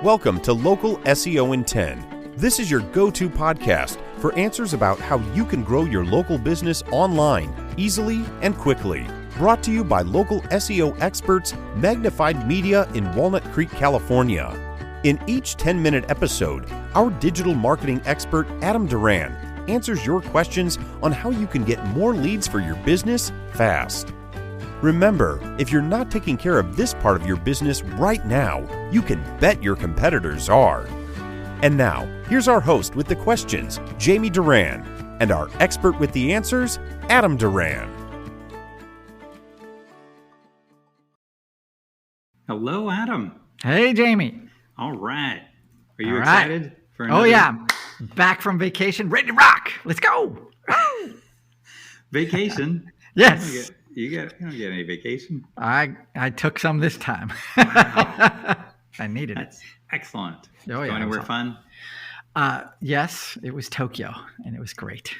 Welcome to Local SEO in 10. This is your go-to podcast for answers about how you can grow your local business online easily and quickly. Brought to you by local SEO experts Magnified Media in Walnut Creek, California. In each 10-minute episode, our digital marketing expert Adam Duran answers your questions on how you can get more leads for your business fast. Remember, if you're not taking care of this part of your business right now, you can bet your competitors are. And now, here's our host with the questions, Jamie Duran, and our expert with the answers, Adam Duran. Hello, Adam. Hey, Jamie. All right. Are you excited for another? Oh, yeah. Back from vacation, ready to rock. Let's go. Vacation? Yes. You don't get any vacation. I took some this time. Wow. I needed That's excellent. Oh, yeah, Go anywhere fun? Yes, it was Tokyo, and it was great.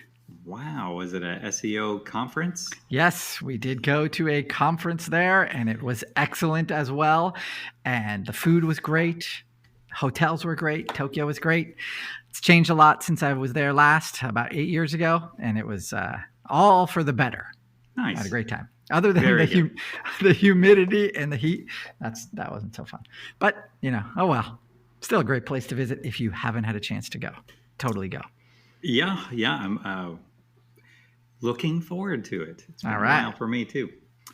Wow. Was it a SEO conference? Yes, we did go to a conference there, and it was excellent as well. And the food was great. Hotels were great. Tokyo was great. It's changed a lot since I was there last, about 8 years ago, and it was all for the better. Nice. I had a great time. Other than the humidity and the heat, that wasn't so fun. But, oh well. Still a great place to visit if you haven't had a chance to go. Totally go. Yeah. I'm looking forward to it. It's been all right. a while for me too.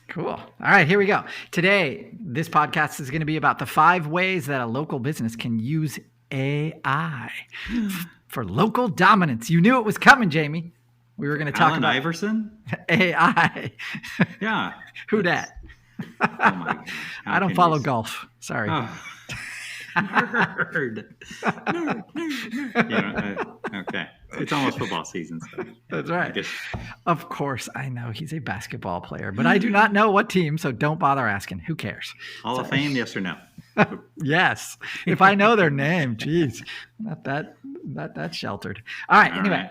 Cool. All right, here we go. Today, this podcast is going to be about the 5 ways that a local business can use AI for local dominance. You knew it was coming, Jamie. We were going to talk about Iverson? AI. Yeah. Who dat? Oh my God. I don't follow golf. Sorry. Oh. Nerd. Okay. It's almost football season. So that's right. Of course, I know he's a basketball player, but I do not know what team, so don't bother asking. Who cares? Hall of Fame, yes or no? Yes. If I know their name, geez. Not that sheltered. All right. Anyway. Right.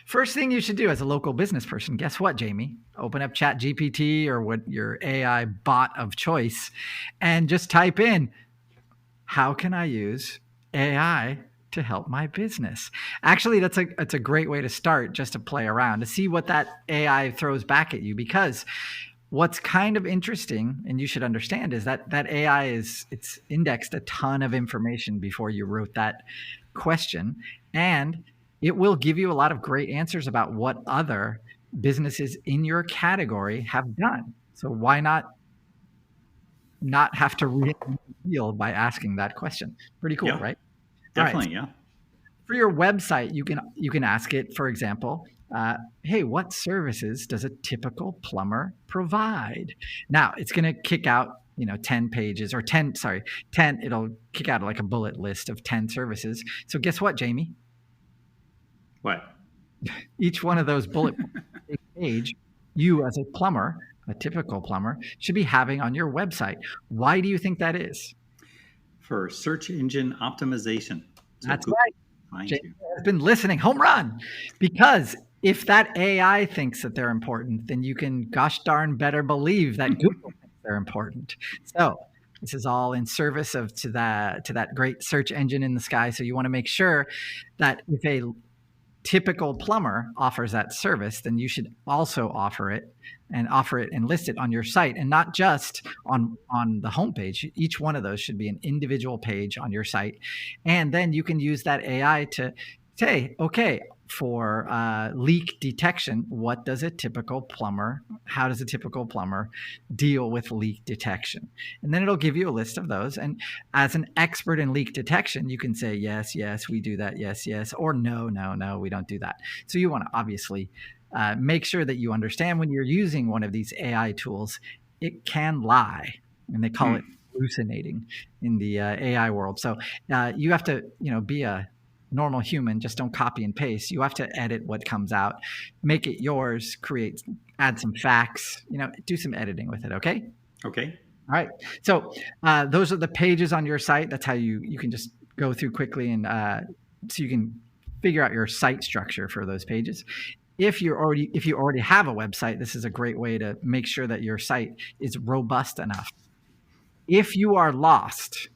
First thing you should do as a local business person, guess what, Jamie? Open up ChatGPT or what your AI bot of choice and just type in, how can I use AI to help my business? Actually, that's a great way to start, just to play around, to see what that AI throws back at you. Because what's kind of interesting, and you should understand, is that AI it's indexed a ton of information before you wrote that question. And it will give you a lot of great answers about what other businesses in your category have done. So why not have to reinvent the wheel by asking that question? Pretty cool, right? Definitely, yeah. For your website, you can ask it, for example, hey, what services does a typical plumber provide? Now, it's going to kick out 10 pages or 10, it'll kick out like a bullet list of 10 services. So guess what, Jamie? What? Each one of those bullet page, you as a plumber, a typical plumber, should be having on your website. Why do you think that is? For search engine optimization. So that's Google right. Jamie has been listening. Home run. Because if that AI thinks that they're important, then you can gosh darn better believe that Google thinks they're important. So this is all in service to that great search engine in the sky. So you want to make sure that if a typical plumber offers that service, then you should also offer it and list it on your site, and not just on the homepage. Each one of those should be an individual page on your site. And then you can use that AI to say, okay, for leak detection, how does a typical plumber deal with leak detection? And then it'll give you a list of those. And as an expert in leak detection, you can say, yes, we do that. Yes, or no, we don't do that. So you want to obviously make sure that you understand when you're using one of these AI tools, it can lie, and they call it hallucinating in the AI world. So you have to, be a normal human. Just don't copy and paste. You have to edit what comes out, make it yours, add some facts, do some editing with it. Okay. All right. So those are the pages on your site. That's how you can just go through quickly, and so you can figure out your site structure for those pages. If you already have a website, this is a great way to make sure that your site is robust enough. If you are lost,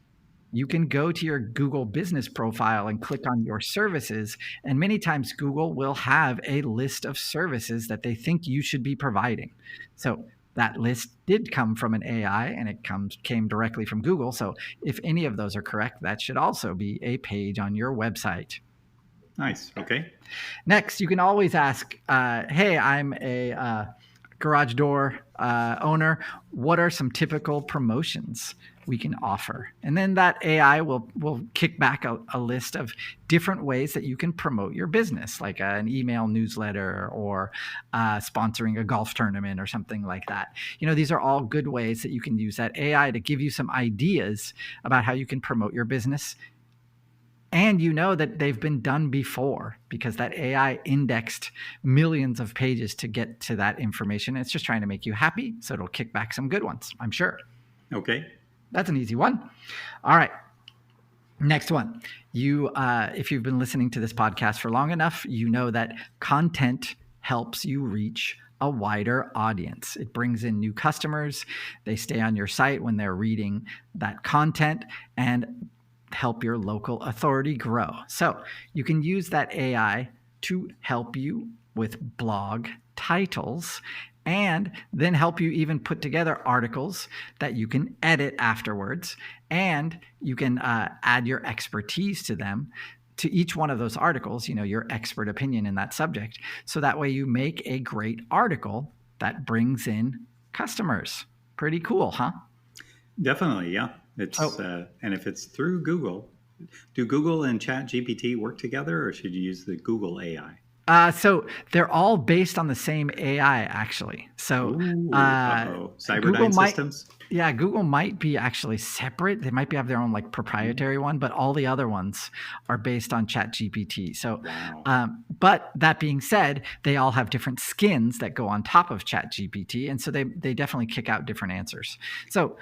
you can go to your Google business profile and click on your services. And many times Google will have a list of services that they think you should be providing. So that list did come from an AI and it came directly from Google. So if any of those are correct, that should also be a page on your website. Nice. Okay. Next, you can always ask, hey, I'm a garage door owner. What are some typical promotions we can offer? And then that AI will kick back a list of different ways that you can promote your business, like an email newsletter or sponsoring a golf tournament or something like that. These are all good ways that you can use that AI to give you some ideas about how you can promote your business. And that they've been done before because that AI indexed millions of pages to get to that information. It's just trying to make you happy. So it'll kick back some good ones, I'm sure. Okay. That's an easy one. All right. Next one. If you've been listening to this podcast for long enough, you know that content helps you reach a wider audience. It brings in new customers. They stay on your site when they're reading that content and help your local authority grow. So you can use that AI to help you with blog titles and then help you even put together articles that you can edit afterwards. And you can add your expertise to them, to each one of those articles, your expert opinion in that subject. So that way you make a great article that brings in customers. Pretty cool, huh? Definitely, yeah. And if it's through Google, do Google and ChatGPT work together, or should you use the Google AI? So they're all based on the same AI, actually. So Cyberdyne Systems? Yeah, Google might be actually separate. They might have their own proprietary one, but all the other ones are based on ChatGPT. So, wow. But that being said, they all have different skins that go on top of ChatGPT. And so they definitely kick out different answers. So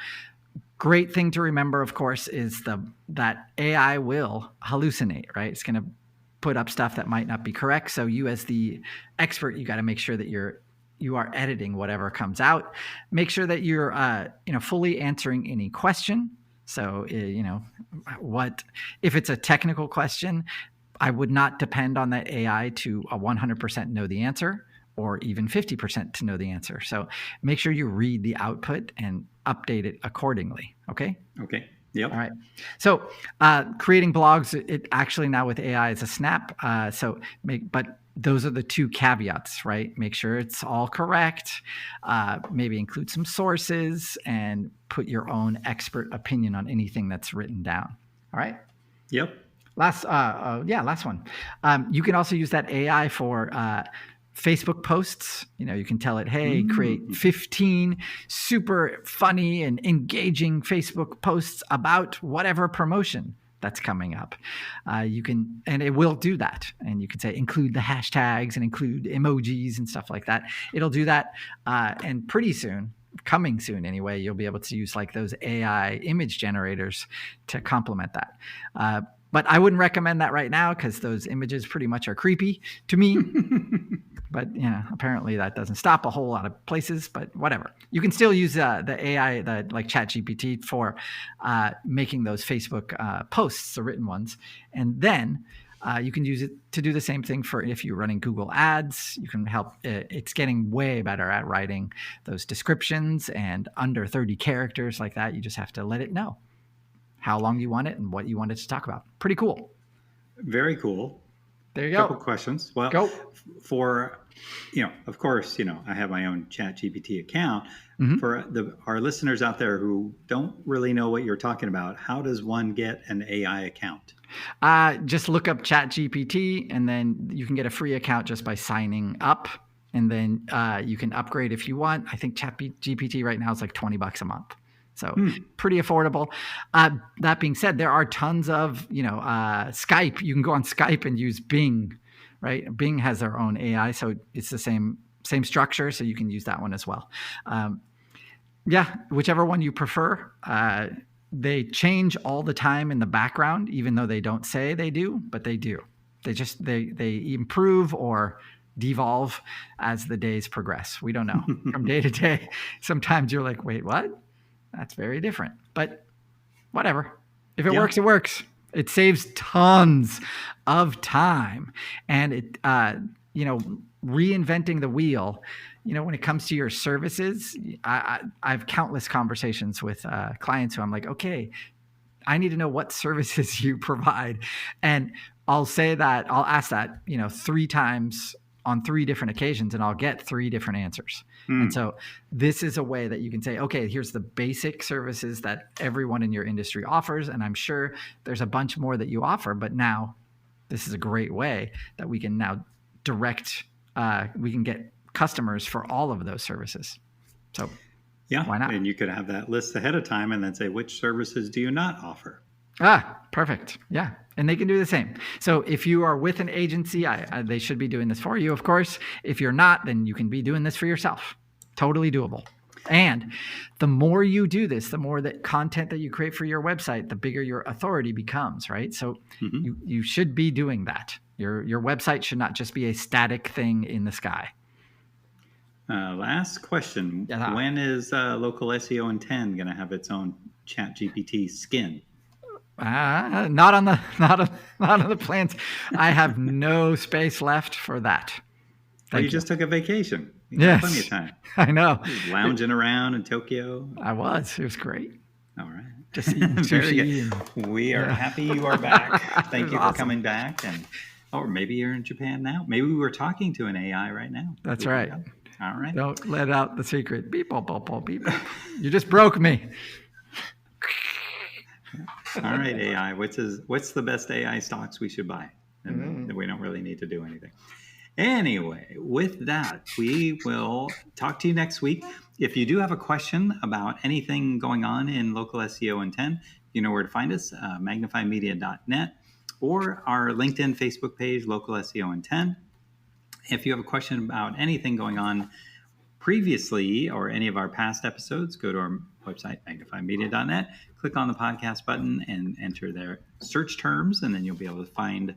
great thing to remember, of course, is that AI will hallucinate, right? It's going to put up stuff that might not be correct. So you, as the expert, you got to make sure that you are editing whatever comes out. Make sure that you're fully answering any question. So if it's a technical question, I would not depend on that AI to 100% know the answer, or even 50% to know the answer. So make sure you read the output and update it accordingly. Okay? Okay. Yep. All right. So creating blogs, it actually now with AI is a snap. But those are the two caveats, right? Make sure it's all correct. Maybe include some sources and put your own expert opinion on anything that's written down. All right? Yep. Last one. You can also use that AI for Facebook posts. You can tell it, hey, create 15 super funny and engaging Facebook posts about whatever promotion that's coming up. And it will do that. And you can say, include the hashtags and include emojis and stuff like that. It'll do that. And pretty soon, coming soon anyway, you'll be able to use those AI image generators to complement that. But I wouldn't recommend that right now because those images pretty much are creepy to me. But apparently that doesn't stop a whole lot of places. But whatever, you can still use the AI, like ChatGPT, for making those Facebook posts, the written ones, and then you can use it to do the same thing for if you're running Google Ads. You can help. It's getting way better at writing those descriptions and under 30 characters like that. You just have to let it know how long you want it and what you want it to talk about. Pretty cool. Very cool. There you go. Couple questions. Well, for, of course, I have my own ChatGPT account. Mm-hmm. For our listeners out there who don't really know what you're talking about, how does one get an AI account? Just look up ChatGPT, and then you can get a free account just by signing up. And then you can upgrade if you want. I think ChatGPT right now is like $20 a month. So pretty affordable. That being said, there are tons of, Skype. You can go on Skype and use Bing, right? Bing has their own AI, so it's the same structure. So you can use that one as well. Whichever one you prefer. They change all the time in the background, even though they don't say they do, but they do. They improve or devolve as the days progress. We don't know. From day to day, sometimes you're like, wait, what? That's very different, but whatever. If it works, it works. It saves tons of time. And it, reinventing the wheel, when it comes to your services, I have countless conversations with clients who I'm like, okay, I need to know what services you provide. And I'll ask that, 3 times on 3 different occasions, and I'll get 3 different answers. And so this is a way that you can say, okay, here's the basic services that everyone in your industry offers. And I'm sure there's a bunch more that you offer, but now this is a great way that we can now we can get customers for all of those services. So why not? And you could have that list ahead of time and then say, which services do you not offer? Perfect. Yeah. And they can do the same. So if you are with an agency, they should be doing this for you, of course. If you're not, then you can be doing this for yourself. Totally doable. And the more you do this, the more that content that you create for your website, the bigger your authority becomes, right? So you should be doing that. Your website should not just be a static thing in the sky. Last question. When is Local SEO in 10 going to have its own ChatGPT skin? Not on the plans. I have no space left for that. You just took a vacation. You had plenty of time. I know. Lounging around in Tokyo. I was. It was great. All right. Just eating sushi. We are happy you are back. Thank you for coming back. Or maybe you're in Japan now. Maybe we were talking to an AI right now. That's right. All right. Don't let out the secret. Beep, beep, beep, beep. You just broke me. All right, AI. What's the best AI stocks we should buy? And we don't really need to do anything. Anyway, with that, we will talk to you next week. If you do have a question about anything going on in Local SEO in 10, you know where to find us, magnifiedmedia.net, or our LinkedIn, Facebook page, Local SEO in 10. If you have a question about anything going on previously or any of our past episodes, go to our website, magnifiedmedia.net, click on the podcast button and enter their search terms, and then you'll be able to find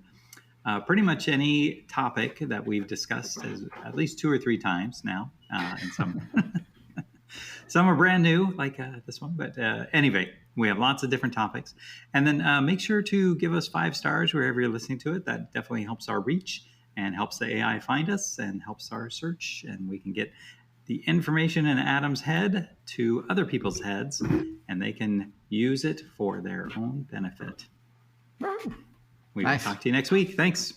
pretty much any topic that we've discussed at least 2 or 3 times now. And some are brand new, like this one. But anyway, we have lots of different topics. And then make sure to give us 5 stars wherever you're listening to it. That definitely helps our reach and helps the AI find us and helps our search. And we can get the information in Adam's head to other people's heads, and they can use it for their own benefit. We will talk to you next week. Thanks.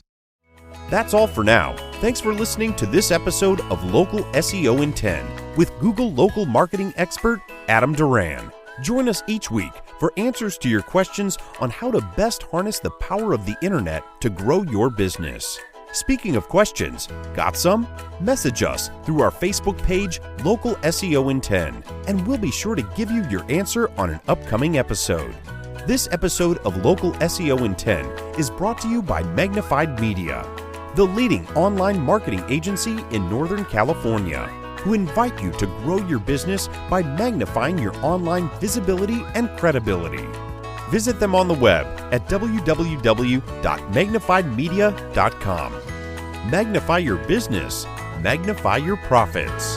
That's all for now. Thanks for listening to this episode of Local SEO in 10 with Google local marketing expert Adam Duran. Join us each week for answers to your questions on how to best harness the power of the internet to grow your business. Speaking of questions, got some? Message us through our Facebook page, Local SEO in 10, and we'll be sure to give you your answer on an upcoming episode. This episode of Local SEO in 10 is brought to you by Magnified Media, the leading online marketing agency in Northern California, who invite you to grow your business by magnifying your online visibility and credibility. Visit them on the web at www.magnifiedmedia.com. Magnify your business, magnify your profits.